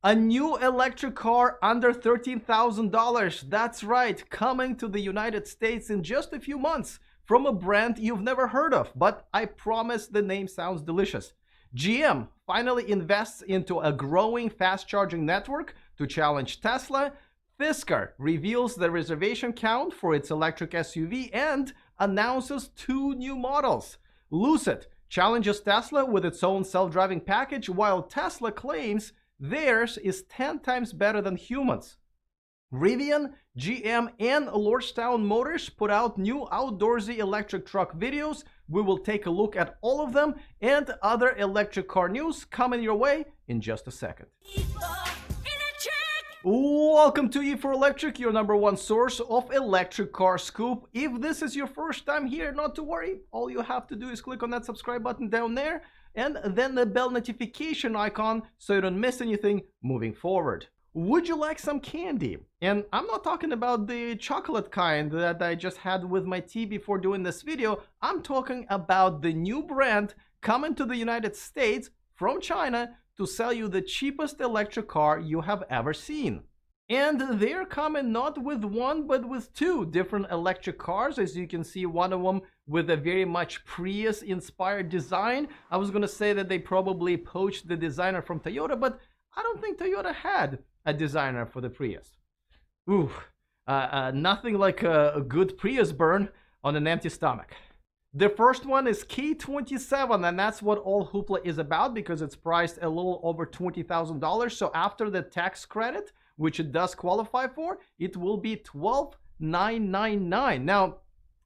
A new electric car under $13,000. That's right, coming to the United States in just a few months from a brand you've never heard of, but I promise the name sounds delicious. GM finally invests into a growing fast charging network to challenge Tesla. Fisker reveals the reservation count for its electric SUV and announces 2 new models. Lucid challenges Tesla with its own self-driving package, while Tesla claims theirs is 10 times better than humans. Rivian, GM, and Lordstown Motors put out new outdoorsy electric truck videos. We will take a look at all of them and other electric car news coming your way in just a second. Welcome to E4Electric, your #1 source of electric car scoop. If this is your first time here, not to worry. All you have to do is click on that subscribe button down there and then the bell notification icon so you don't miss anything moving forward. Would you like some candy? And I'm not talking about the chocolate kind that I just had with my tea before doing this video. I'm talking about the new brand coming to the United States from China to sell you the cheapest electric car you have ever seen. And they're coming not with one, but with 2 different electric cars. As you can see, one of them with a very much Prius-inspired design. I was going to say that they probably poached the designer from Toyota, but I don't think Toyota had a designer for the Prius. Ooh, nothing like a good Prius burn on an empty stomach. The first one is K27, and that's what all hoopla is about because it's priced a little over $20,000. So after the tax credit, which it does qualify for, it will be $12,999. Now,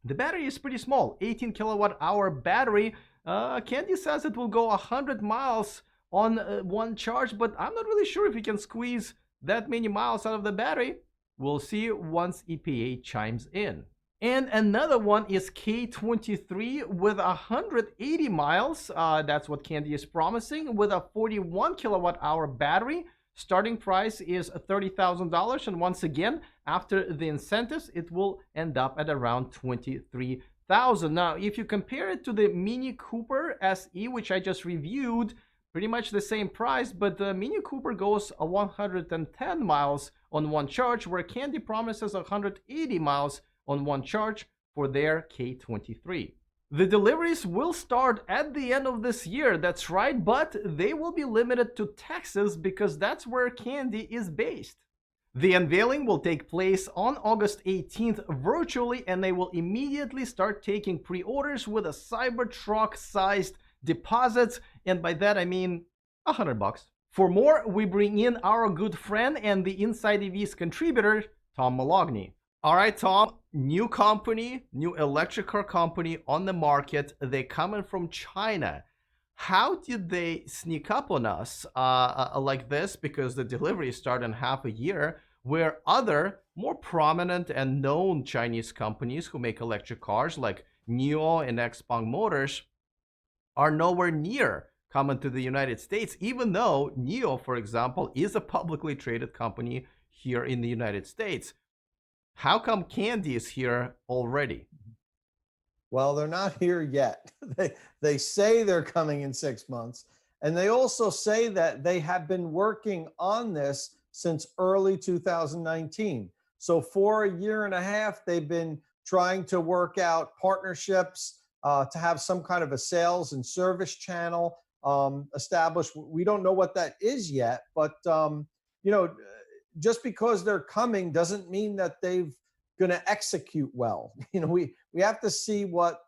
the battery is pretty small, 18 kilowatt hour battery. Kandi says it will go 100 miles on one charge, but I'm not really sure if you can squeeze that many miles out of the battery. We'll see once EPA chimes in. And another one is K23 with 180 miles. That's what Kandi is promising, with a 41 kilowatt hour battery. Starting price is $30,000, and once again, after the incentives, it will end up at around $23,000. Now, if you compare it to the Mini Cooper SE, which I just reviewed, pretty much the same price, but the Mini Cooper goes 110 miles on one charge, where Kandi promises 180 miles on one charge for their K23. The deliveries will start at the end of this year, that's right, but they will be limited to Texas because that's where Kandi is based. The unveiling will take place on August 18th virtually, and they will immediately start taking pre-orders with a Cybertruck-sized deposits, and by that I mean $100. For more, we bring in our good friend and the InsideEVs contributor, Tom Moloughney. All right, Tom, new company, new electric car company on the market. They coming from China. How did they sneak up on us like this? Because the deliveries start in half a year, where other more prominent and known Chinese companies who make electric cars like NIO and XPeng Motors are nowhere near coming to the United States, even though NIO, for example, is a publicly traded company here in the United States. How come Kandi is here already? Well, they're not here yet. They say they're coming in 6 months. And they also say that they have been working on this since early 2019. So for a year and a half, they've been trying to work out partnerships to have some kind of a sales and service channel established. We don't know what that is yet, but just because they're coming doesn't mean that they've going to execute well. We have to see what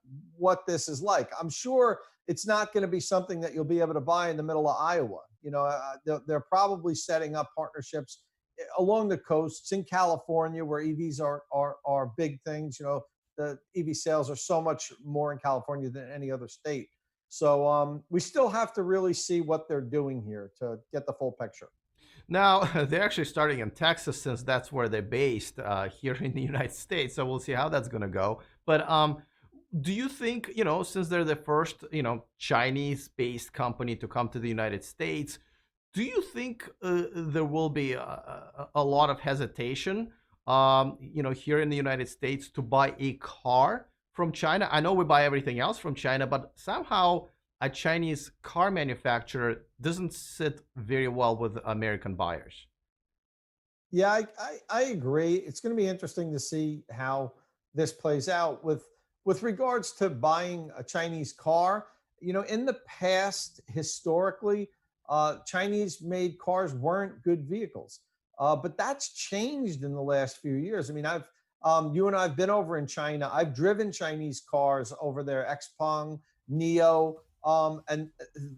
this is like. I'm sure it's not going to be something that you'll be able to buy in the middle of Iowa. They're probably setting up partnerships along the coasts in California, where EVs are big things. The EV sales are so much more in California than any other state. So we still have to really see what they're doing here to get the full picture. Now, they're actually starting in Texas, since that's where they're based here in the United States. So we'll see how that's going to go. But do you think, since they're the first, Chinese-based company to come to the United States, do you think there will be a lot of hesitation, here in the United States to buy a car from China? I know we buy everything else from China, but somehow a Chinese car manufacturer doesn't sit very well with American buyers. Yeah, I agree. It's going to be interesting to see how this plays out with regards to buying a Chinese car. You know, in the past, historically, Chinese made cars weren't good vehicles, but that's changed in the last few years. I mean, I've you and I've been over in China. I've driven Chinese cars over there, Xpeng, Neo, and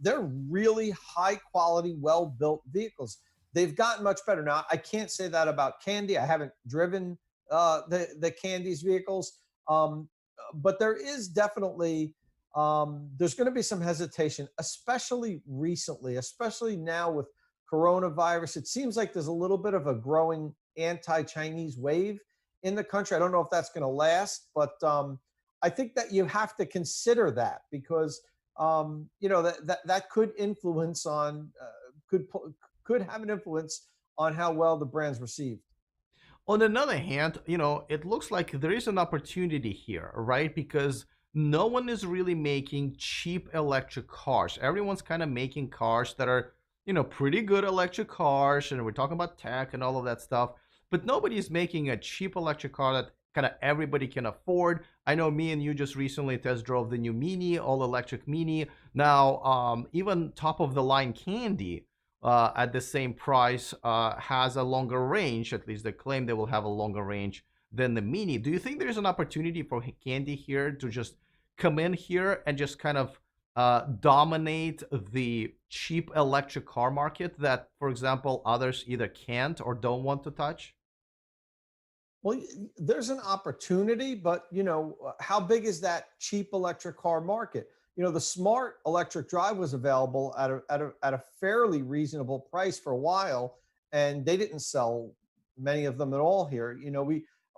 they're really high quality, well built vehicles. They've gotten much better. Now, I can't say that about Kandi. I haven't driven the Kandi's vehicles, but there is definitely there's going to be some hesitation, especially recently, especially now with coronavirus. It seems like there's a little bit of a growing anti-Chinese wave in the country. I don't know if that's going to last, but I think that you have to consider that because you know that could influence on could have an influence on how well the brand's received. On another hand, it looks like there is an opportunity here, right? Because no one is really making cheap electric cars. Everyone's kind of making cars that are, pretty good electric cars, and we're talking about tech and all of that stuff. But nobody's making a cheap electric car that kind of everybody can afford. I know me and you just recently test drove the new Mini, all electric Mini. Now, even top of the line Kandi at the same price has a longer range. At least they claim they will have a longer range than the Mini. Do you think there's an opportunity for Kandi here to just come in here and just kind of dominate the cheap electric car market that, for example, others either can't or don't want to touch? Well, there's an opportunity, but how big is that cheap electric car market? The smart electric drive was available at a fairly reasonable price for a while, and they didn't sell many of them at all here.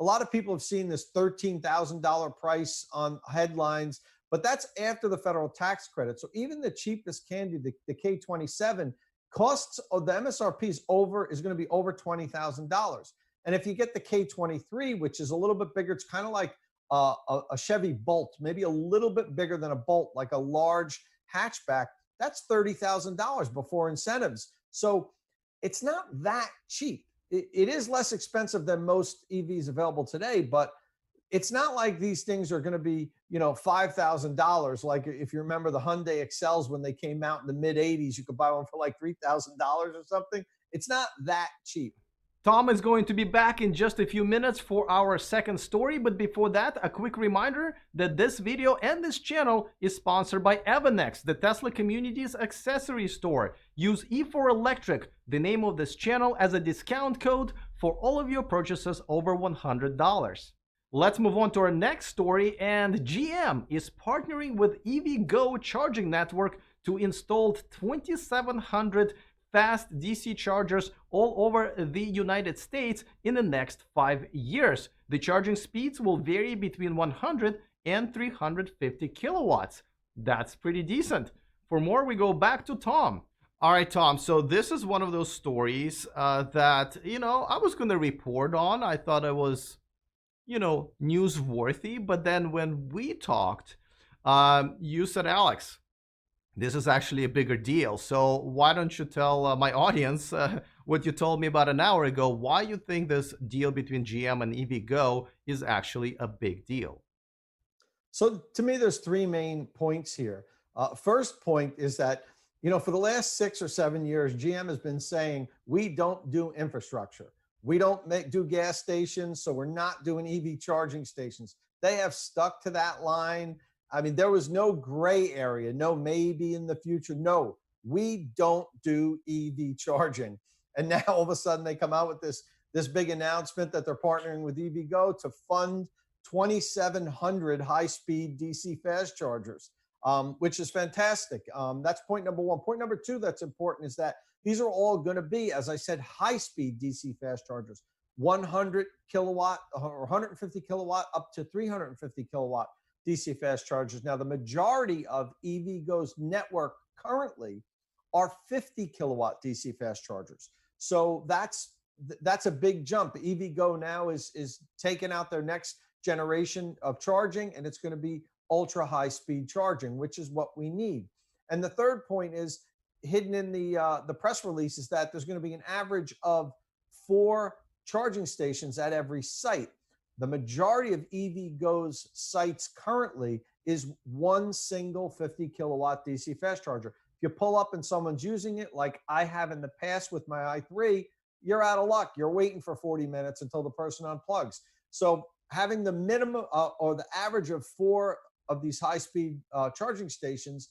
A lot of people have seen this $13,000 price on headlines, but that's after the federal tax credit. So even the cheapest Kandi, the K27, costs of the MSRP is going to be over $20,000. And if you get the K23, which is a little bit bigger, it's kind of like a Chevy Bolt, maybe a little bit bigger than a Bolt, like a large hatchback. That's $30,000 before incentives. So it's not that cheap. It is less expensive than most EVs available today, but it's not like these things are going to be, $5,000. Like if you remember the Hyundai Excels when they came out in the mid 80s, you could buy one for like $3,000 or something. It's not that cheap. Tom is going to be back in just a few minutes for our second story, but before that, a quick reminder that this video and this channel is sponsored by Evanex, the Tesla community's accessory store. Use E4Electric, the name of this channel, as a discount code for all of your purchases over $100. Let's move on to our next story, and GM is partnering with EVgo charging network to install 2,700 fast DC chargers all over the United States in the next 5 years. The charging speeds will vary between 100 and 350 kilowatts. That's pretty decent. For more, we go back to Tom. All right, Tom. So this is one of those stories that, I was going to report on. I thought it was, newsworthy. But then when we talked, you said, Alex, this is actually a bigger deal. So why don't you tell my audience what you told me about an hour ago, why you think this deal between GM and EVgo is actually a big deal? So to me, there's three main points here. First point is that, for the last 6 or 7 years, GM has been saying, we don't do infrastructure. We don't do gas stations, so we're not doing EV charging stations. They have stuck to that line. I mean, there was no gray area, no maybe in the future. No, we don't do EV charging. And now all of a sudden they come out with this big announcement that they're partnering with EVgo to fund 2,700 high-speed DC fast chargers, which is fantastic. That's point number one. Point number two that's important is that these are all going to be, as I said, high-speed DC fast chargers, 100 kilowatt or 150 kilowatt up to 350 kilowatt DC fast chargers. Now, the majority of EVgo's network currently are 50 kilowatt DC fast chargers. So that's a big jump. EVgo now is taking out their next generation of charging, and it's going to be ultra high speed charging, which is what we need. And the third point is hidden in the press release is that there's going to be an average of 4 charging stations at every site. The majority of EVgo's sites currently is one single 50 kilowatt DC fast charger. If you pull up and someone's using it, like I have in the past with my i3, you're out of luck. You're waiting for 40 minutes until the person unplugs. So having the minimum or the average of 4 of these high-speed charging stations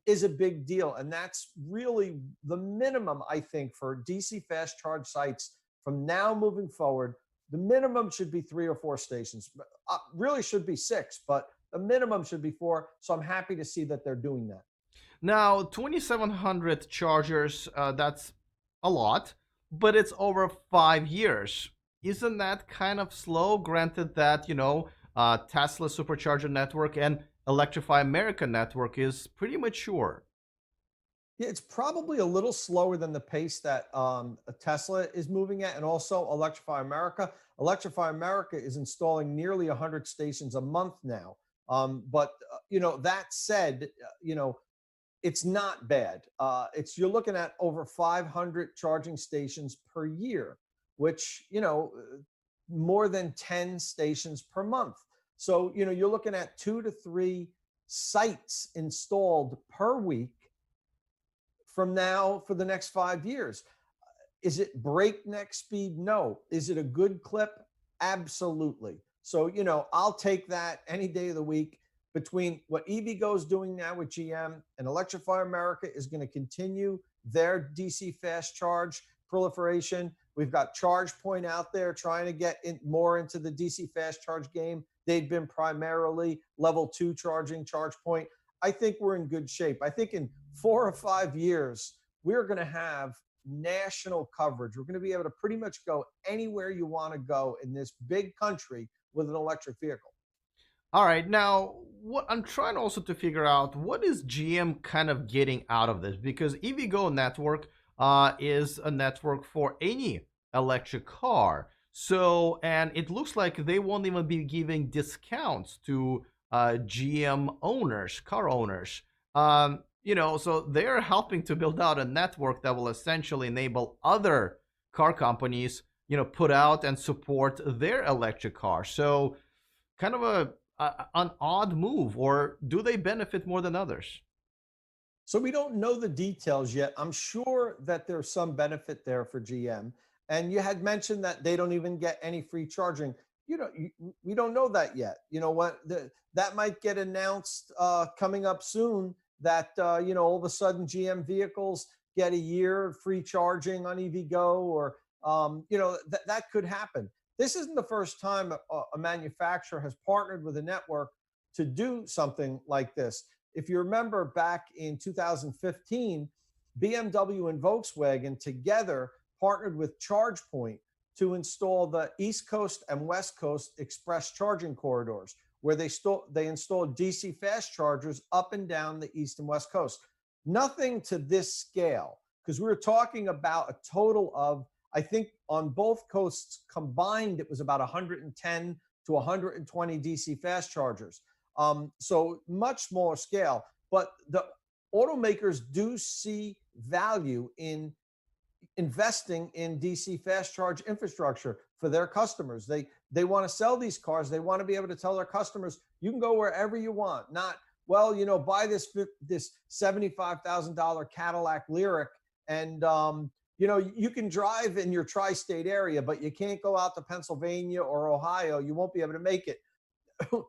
is a big deal. And that's really the minimum, I think, for DC fast charge sites from now moving forward. The minimum should be 3 or 4 stations. Really should be 6, but the minimum should be 4. So I'm happy to see that they're doing that. Now, 2,700 chargers, that's a lot, but it's over 5 years. Isn't that kind of slow? Granted that, Tesla Supercharger network and Electrify America network is pretty mature. Yeah, it's probably a little slower than the pace that Tesla is moving at, and also Electrify America. Electrify America is installing nearly 100 stations a month now. But that said, it's not bad. You're looking at over 500 charging stations per year, which, more than 10 stations per month. So, you're looking at 2 to 3 sites installed per week from now for the next 5 years. Is it breakneck speed? No. Is it a good clip? Absolutely. So, I'll take that any day of the week. Between what EVgo is doing now with GM and Electrify America is going to continue their DC fast charge proliferation. We've got ChargePoint out there trying to get more into the DC fast charge game. They've been primarily level 2 charging, ChargePoint. I think we're in good shape. I think in 4 or 5 years, we're going to have national coverage. We're going to be able to pretty much go anywhere you want to go in this big country with an electric vehicle. All right, now what I'm trying also to figure out, what is GM kind of getting out of this? Because EVgo network is a network for any electric car. So, and it looks like they won't even be giving discounts to GM owners, car owners. So they're helping to build out a network that will essentially enable other car companies, put out and support their electric car. So kind of an odd move, or do they benefit more than others? So we don't know the details yet. I'm sure that there's some benefit there for GM. And you had mentioned that they don't even get any free charging. We don't know that yet. You know what? That might get announced coming up soon. That all of a sudden GM vehicles get a year free charging on EVgo, or that could happen. This isn't the first time a manufacturer has partnered with a network to do something like this. If you remember back in 2015, BMW and Volkswagen together partnered with ChargePoint to install the East Coast and West Coast express charging corridors, where they installed DC fast chargers up and down the East and West Coast. Nothing to this scale, because we were talking about a total of, I think on both coasts combined, it was about 110 to 120 DC fast chargers. So much smaller scale, but the automakers do see value in investing in DC fast charge infrastructure for their customers. They want to sell these cars. They want to be able to tell their customers, you can go wherever you want. Not, buy this $75,000 Cadillac Lyriq and, you can drive in your tri-state area, but you can't go out to Pennsylvania or Ohio. You won't be able to make it. Who's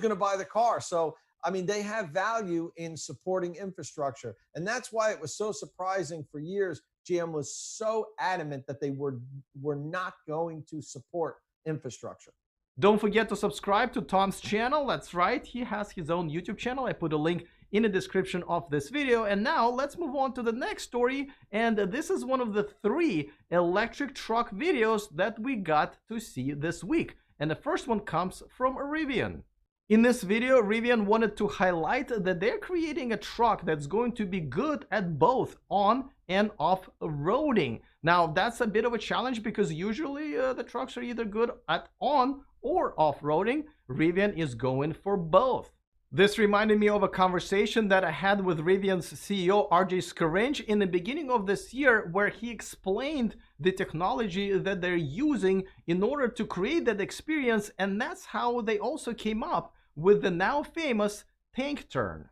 going to buy the car? So, they have value in supporting infrastructure. And that's why it was so surprising for years. GM was so adamant that they were not going to support infrastructure. Don't forget to subscribe to Tom's channel. That's right. He has his own YouTube channel. I put a link in the description of this video. And now let's move on to the next story. And this is one of the 3 electric truck videos that we got to see this week. And the first one comes from Rivian. In this video, Rivian wanted to highlight that they're creating a truck that's going to be good at both on and off-roading. Now, that's a bit of a challenge because usually the trucks are either good at on or off-roading. Rivian is going for both. This reminded me of a conversation that I had with Rivian's CEO RJ Scaringe in the beginning of this year, where he explained the technology that they're using in order to create that experience, and that's how they also came up with the now famous tank turn.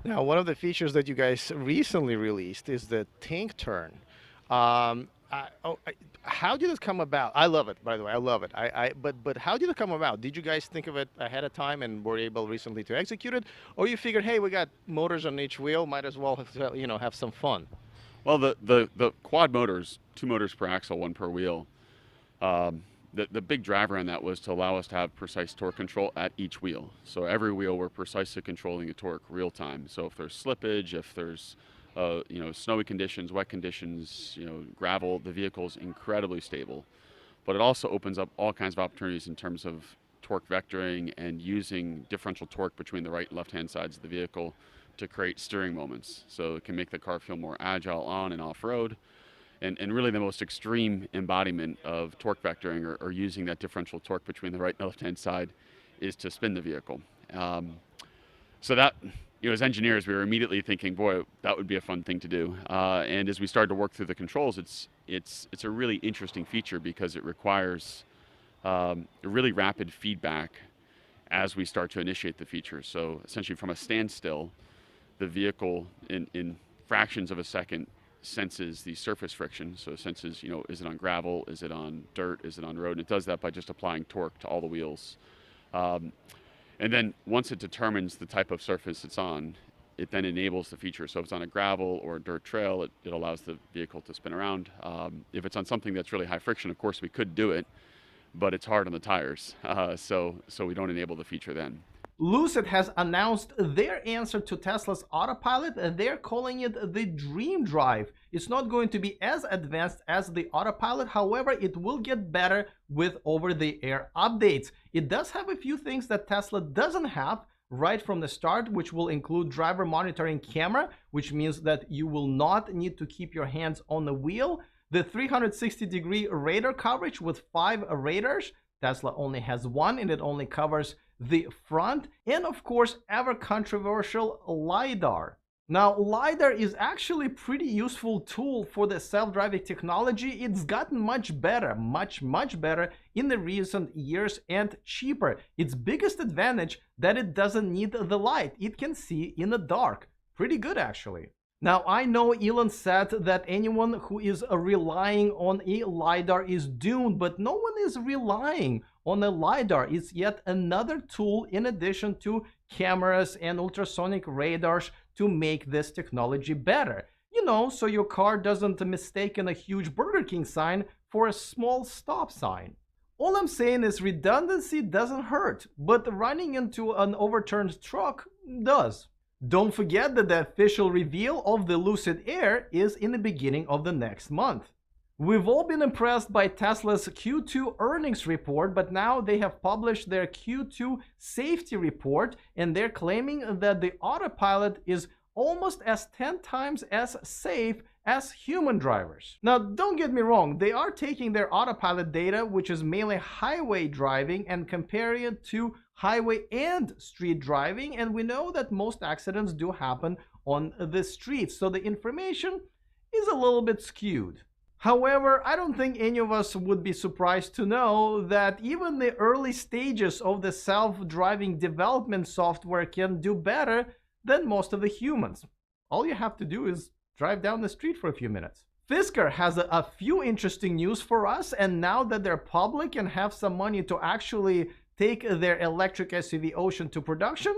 Now, one of the features that you guys recently released is the tank turn. How did it come about? I love it, by the way. I love it. But how did it come about? Did you guys think of it ahead of time and were able recently to execute it, or you figured, hey, we got motors on each wheel, might as well have some fun? Well, the quad motors, 2 motors per axle, 1 per wheel. The big driver on that was to allow us to have precise torque control at each wheel. So every wheel we're precisely controlling the torque real time. So if there's slippage, if there's snowy conditions, wet conditions, gravel, the vehicle's incredibly stable. But it also opens up all kinds of opportunities in terms of torque vectoring and using differential torque between the right and left-hand sides of the vehicle to create steering moments. So it can make the car feel more agile on and off-road. And really the most extreme embodiment of torque vectoring or using that differential torque between the right and left-hand side is to spin the vehicle. So that, as engineers, we were immediately thinking, boy, that would be a fun thing to do. And as we started to work through the controls, it's a really interesting feature because it requires a really rapid feedback as we start to initiate the feature. So essentially from a standstill, the vehicle in fractions of a second senses the surface friction. So it senses, is it on gravel? Is it on dirt? Is it on road? And it does that by just applying torque to all the wheels. And then once it determines the type of surface it's on, it then enables the feature. So if it's on a gravel or a dirt trail, it allows the vehicle to spin around. If it's on something that's really high friction, of course we could do it, but it's hard on the tires. So we don't enable the feature then. Lucid has announced their answer to Tesla's autopilot, and they're calling it the Dream Drive. It's not going to be as advanced as the autopilot, however, it will get better with over-the-air updates. It does have a few things that Tesla doesn't have right from the start, which will include driver monitoring camera, which means that you will not need to keep your hands on the wheel. The 360-degree radar coverage with 5 radars. Tesla only has 1 and it only covers the front, and of course ever controversial LiDAR. Now LiDAR is actually a pretty useful tool for the self-driving technology. It's gotten much better, much better in the recent years and cheaper. Its biggest advantage that it doesn't need the light. It can see in the dark. Pretty good actually. Now, I know Elon said that anyone who is relying on a LiDAR is doomed, but no one is relying on a LiDAR. It's yet another tool in addition to cameras and ultrasonic radars to make this technology better. So your car doesn't mistake a huge Burger King sign for a small stop sign. All I'm saying is redundancy doesn't hurt, but running into an overturned truck does. Don't forget that the official reveal of the Lucid Air is in the beginning of the next month. We've all been impressed by Tesla's Q2 earnings report, but now they have published their Q2 safety report, and they're claiming that the autopilot is almost as 10 times as safe as human drivers. Now, don't get me wrong, they are taking their autopilot data, which is mainly highway driving, and comparing it to highway and street driving, and we know that most accidents do happen on the streets, so the information is a little bit skewed. However, I don't think any of us would be surprised to know that even the early stages of the self-driving development software can do better than most of the humans. All you have to do is drive down the street for a few minutes. Fisker has a few interesting news for us, and now that they're public and have some money to actually take their electric SUV Ocean to production,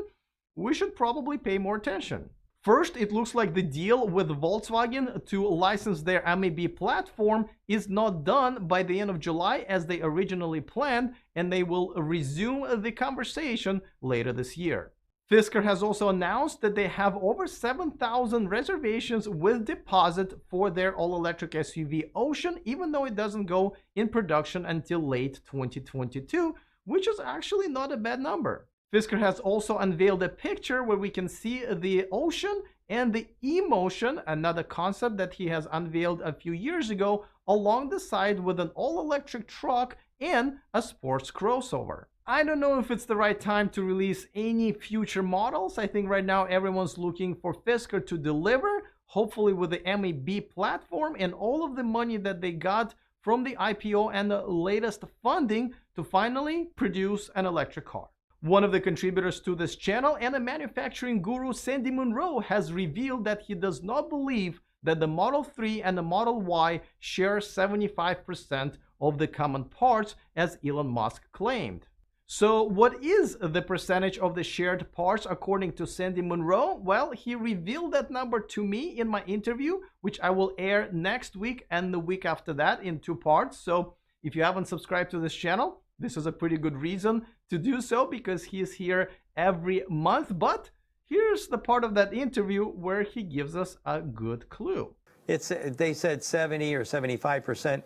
we should probably pay more attention. First, it looks like the deal with Volkswagen to license their MEB platform is not done by the end of July as they originally planned, and they will resume the conversation later this year. Fisker has also announced that they have over 7,000 reservations with deposit for their all-electric SUV Ocean, even though it doesn't go in production until late 2022, which is actually not a bad number. Fisker has also unveiled a picture where we can see the Ocean and the eMotion, another concept that he has unveiled a few years ago, along the side with an all-electric truck and a sports crossover. I don't know if it's the right time to release any future models. I think right now everyone's looking for Fisker to deliver, hopefully with the MAB platform and all of the money that they got from the IPO and the latest funding to finally produce an electric car. One of the contributors to this channel and a manufacturing guru, Sandy Munro, has revealed that he does not believe that the Model 3 and the Model Y share 75% of the common parts, as Elon Musk claimed. So what is the percentage of the shared parts according to Sandy Munro? Well, he revealed that number to me in my interview, which I will air next week and the week after that in 2 parts. So if you haven't subscribed to this channel, this is a pretty good reason to do so, because he is here every month. But here's the part of that interview where he gives us a good clue. They said 70 or 75%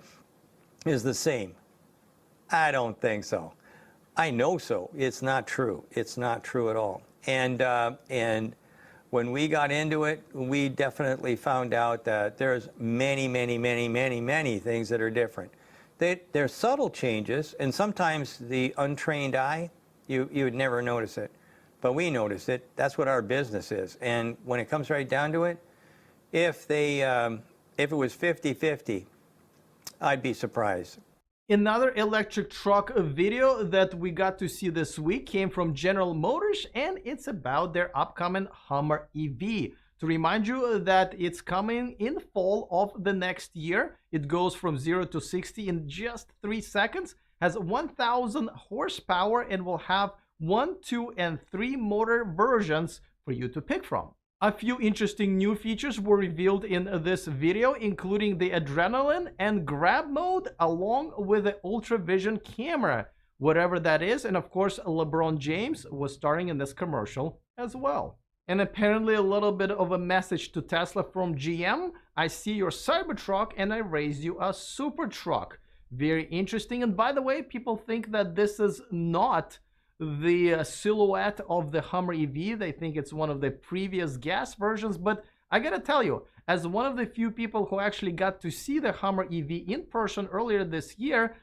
is the same. I don't think so. I know so. It's not true. It's not true at all. And when we got into it, we definitely found out that there's many things that are different. They're subtle changes, and sometimes the untrained eye, you would never notice it. But we notice it. That's what our business is. And when it comes right down to it, if it was 50-50, I'd be surprised. Another electric truck video that we got to see this week came from General Motors, and it's about their upcoming Hummer EV. To remind you that it's coming in fall of the next year. It goes from 0 to 60 in just 3 seconds, has 1,000 horsepower, and will have 1, 2, and 3 motor versions for you to pick from. A few interesting new features were revealed in this video, including the adrenaline and grab mode, along with the ultra vision camera, whatever that is. And of course, LeBron James was starring in this commercial as well. And apparently a little bit of a message to Tesla from GM. I see your Cybertruck and I raised you a super truck. Very interesting. And by the way, people think that this is not the silhouette of the Hummer EV. They think it's one of the previous gas versions, but I gotta tell you, as one of the few people who actually got to see the Hummer EV in person earlier this year,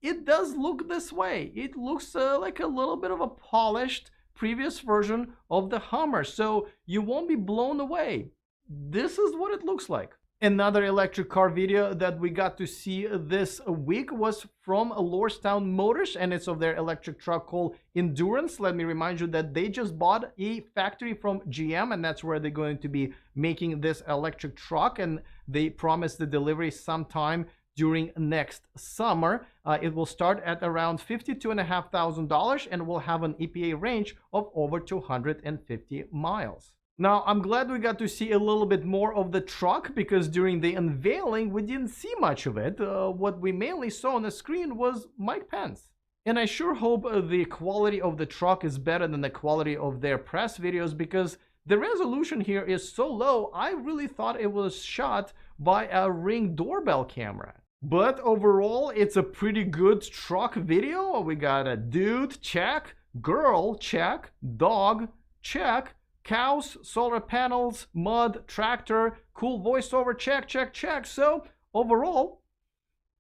it does look this way. It looks like a little bit of a polished previous version of the Hummer, so you won't be blown away. This is what it looks like. Another electric car video that we got to see this week was from Lordstown Motors, and it's of their electric truck called Endurance. Let me remind you that they just bought a factory from GM, and that's where they're going to be making this electric truck, and they promised the delivery sometime during next summer. It will start at around $52,500 and will have an EPA range of over 250 miles. Now, I'm glad we got to see a little bit more of the truck, because during the unveiling, we didn't see much of it. What we mainly saw on the screen was Mike Pence. And I sure hope the quality of the truck is better than the quality of their press videos, because the resolution here is so low, I really thought it was shot by a Ring doorbell camera. But overall, it's a pretty good truck video. We got a dude, check, girl, check, dog, check, cows, solar panels, mud, tractor, cool voiceover, check, check, check. So overall,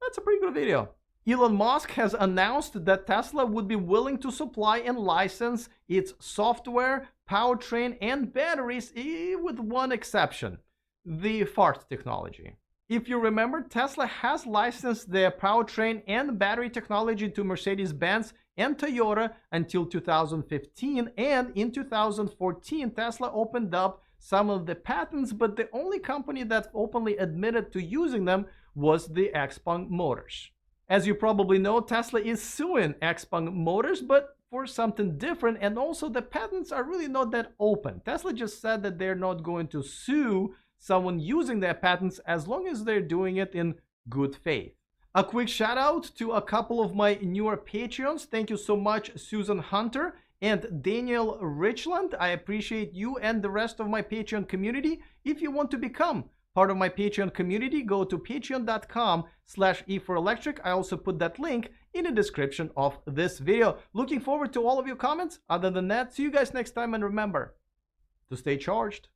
that's a pretty good video. Elon Musk has announced that Tesla would be willing to supply and license its software, powertrain, and batteries, with one exception: the fart technology. If you remember, Tesla has licensed their powertrain and battery technology to Mercedes-Benz and Toyota until 2015, and in 2014 Tesla opened up some of the patents, but the only company that openly admitted to using them was the Xpeng Motors. As you probably know, Tesla is suing Xpeng Motors, but for something different, and also the patents are really not that open. Tesla just said that they're not going to sue someone using their patents as long as they're doing it in good faith. A quick shout out to a couple of my newer Patreons. Thank you so much, Susan Hunter and Daniel Richland. I appreciate you and the rest of my Patreon community. If you want to become part of my Patreon community, go to patreon.com/E4Electric. I also put that link in the description of this video. Looking forward to all of your comments. Other than that, see you guys next time, and remember to stay charged.